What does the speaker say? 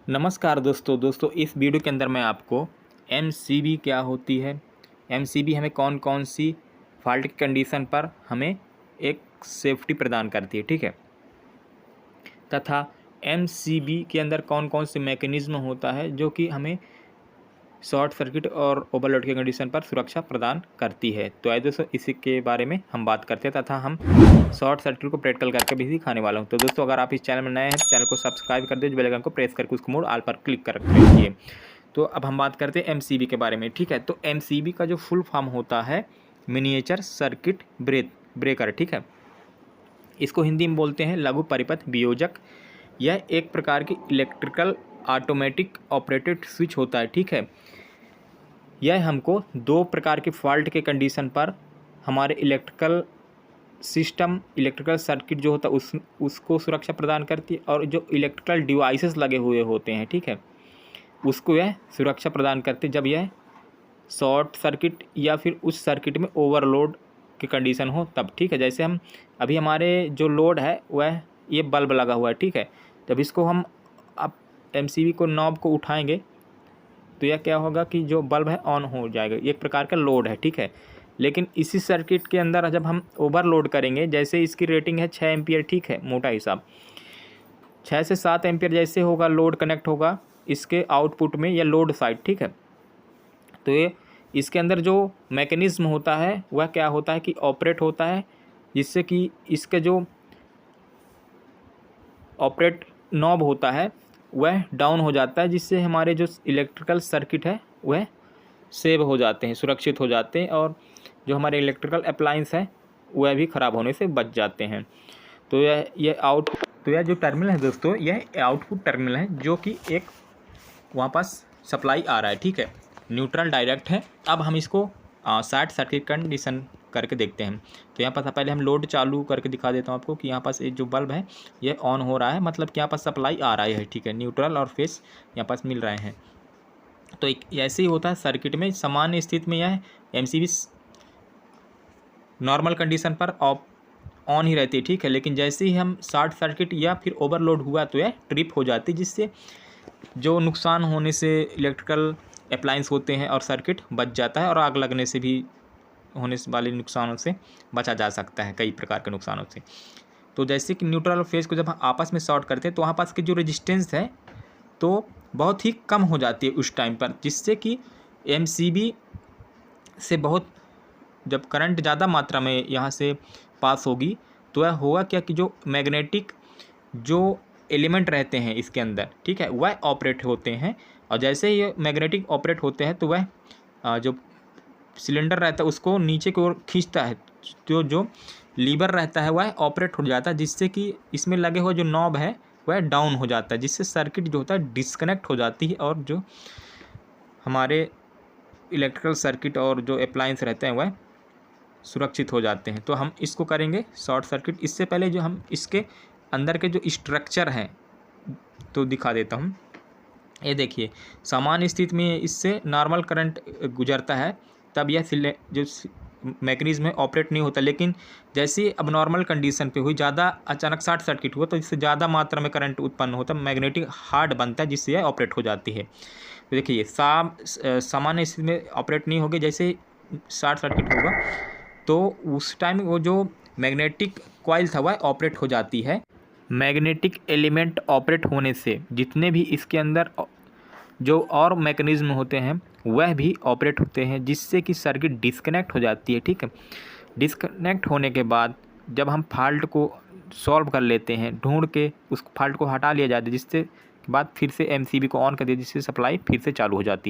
नमस्कार दोस्तों इस वीडियो के अंदर मैं आपको एमसीबी क्या होती है, एमसीबी हमें कौन कौन सी फॉल्ट की कंडीशन पर हमें एक सेफ्टी प्रदान करती है, ठीक है, तथा एमसीबी के अंदर कौन कौन से मैकेनिज्म होता है जो कि हमें शॉर्ट सर्किट और ओवरलोड की कंडीशन पर सुरक्षा प्रदान करती है। तो आइए दोस्तों इसी के बारे में हम बात करते हैं तथा हम शॉर्ट सर्किट को प्रैक्टिकल करके भी दिखाने वाला हूं। तो दोस्तों अगर आप इस चैनल में नए हैं तो चैनल को सब्सक्राइब कर दीजिए, बेल आइकन को प्रेस करके उसको मोड ऑल पर क्लिक कर रखिए। तो अब हम बात करते हैं एमसीबी के बारे में, ठीक है। तो एमसीबी का जो फुल फॉर्म होता है मिनिएचर सर्किट ब्रेकर, ठीक है। इसको हिंदी में बोलते हैं लघु परिपथ वियोजक। यह एक प्रकार की इलेक्ट्रिकल ऑटोमेटिक ऑपरेटेड स्विच होता है, ठीक है। यह हमको दो प्रकार के फॉल्ट के कंडीशन पर हमारे इलेक्ट्रिकल सिस्टम, इलेक्ट्रिकल सर्किट जो होता है उसको सुरक्षा प्रदान करती है, और जो इलेक्ट्रिकल डिवाइसेस लगे हुए होते हैं, ठीक है, उसको यह सुरक्षा प्रदान करती है जब यह शॉर्ट सर्किट या फिर उस सर्किट में ओवरलोड की कंडीशन हो तब, ठीक है। जैसे हम अभी हमारे जो लोड है वह ये बल्ब लगा हुआ है, ठीक है। जब इसको हम अब एमसीबी को नॉब को उठाएंगे तो यह क्या होगा कि जो बल्ब है ऑन हो जाएगा, एक प्रकार का लोड है, ठीक है। लेकिन इसी सर्किट के अंदर जब हम ओवरलोड करेंगे, जैसे इसकी रेटिंग है 6 एम्पियर, ठीक है, मोटा हिसाब 6 से 7 एम्पियर जैसे होगा लोड कनेक्ट होगा इसके आउटपुट में या लोड साइड, ठीक है। तो ये इसके अंदर जो मैकेनिज्म होता है वह क्या होता है कि ऑपरेट होता है, जिससे कि इसके जो ऑपरेट नॉब होता है वह डाउन हो जाता है, जिससे हमारे जो इलेक्ट्रिकल सर्किट है वह सेव हो जाते हैं, सुरक्षित हो जाते हैं, और जो हमारे इलेक्ट्रिकल अप्लायंस है वह भी ख़राब होने से बच जाते हैं। तो यह जो टर्मिनल है दोस्तों, यह आउटपुट टर्मिनल है जो कि एक वहाँ पास सप्लाई आ रहा है, ठीक है, न्यूट्रल डायरेक्ट है। अब हम इसको शॉर्ट सर्किट कंडीशन करके देखते हैं। तो यहाँ पर पहले हम लोड चालू करके दिखा देता हूँ आपको कि यहाँ पास ये जो बल्ब है ये ऑन हो रहा है, मतलब कि यहाँ पास सप्लाई आ रहा है, ठीक है, न्यूट्रल और फेस यहाँ पास मिल रहे हैं। तो एक ऐसे ही होता है सर्किट में। सामान्य स्थिति में यह एमसीबी नॉर्मल कंडीशन पर ऑन ही रहती है, ठीक है। लेकिन जैसे ही हम शॉर्ट सर्किट या फिर ओवरलोड हुआ तो यह ट्रिप हो जाती है, जिससे जो नुकसान होने से इलेक्ट्रिकल अप्लायंस होते हैं और सर्किट बच जाता है, और आग लगने से भी होने वाले नुकसानों से बचा जा सकता है, कई प्रकार के नुकसानों से। तो जैसे कि न्यूट्रल और फेस को जब हम आपस में शॉर्ट करते हैं तो वहाँ पास की जो रेजिस्टेंस है तो बहुत ही कम हो जाती है उस टाइम पर, जिससे कि एमसीबी से बहुत जब करंट ज़्यादा मात्रा में यहाँ से पास होगी तो यह होगा क्या कि जो मैग्नेटिक जो एलिमेंट रहते हैं इसके अंदर, ठीक है, वह ऑपरेट होते हैं, और जैसे ही ये मैग्नेटिक ऑपरेट होते हैं तो वह जो सिलेंडर रहता है उसको नीचे की ओर खींचता है, तो जो लीवर रहता है वह ऑपरेट हो जाता है, जिससे कि इसमें लगे हुए जो नॉब है वह डाउन हो जाता है, जिससे सर्किट जो होता है डिस्कनेक्ट हो जाती है, और जो हमारे इलेक्ट्रिकल सर्किट और जो अप्लायंस रहते हैं वह सुरक्षित हो जाते हैं। तो हम इसको करेंगे शॉर्ट सर्किट। इससे पहले जो हम इसके अंदर के जो स्ट्रक्चर हैं तो दिखा देता हूँ। ये देखिए, सामान्य स्थिति में इससे नॉर्मल करंट गुजरता है, तब यह जो मैकेनिज्म है ऑपरेट नहीं होता। लेकिन जैसे अब नॉर्मल कंडीशन पे हुई, ज़्यादा अचानक शॉर्ट सर्किट हुआ तो इससे ज़्यादा मात्रा में करंट उत्पन्न होता है, मैग्नेटिक हार्ड बनता है, जिससे यह ऑपरेट हो जाती है। तो देखिए सामान्य स्थिति में ऑपरेट नहीं होगी, जैसे शॉर्ट सर्किट होगा तो उस टाइम वो जो मैग्नेटिक कॉइल था वह ऑपरेट हो जाती है। मैग्नेटिक एलिमेंट ऑपरेट होने से जितने भी इसके अंदर जो और मैकेनिज्म होते हैं वह भी ऑपरेट होते हैं, जिससे कि सर्किट डिस्कनेक्ट हो जाती है, ठीक है। डिस्कनेक्ट होने के बाद जब हम फॉल्ट को सॉल्व कर लेते हैं, ढूंढ के उस फॉल्ट को हटा लिया जाता है, जिससे बाद फिर से एमसीबी को ऑन कर दिया, जिससे सप्लाई फिर से चालू हो जाती है।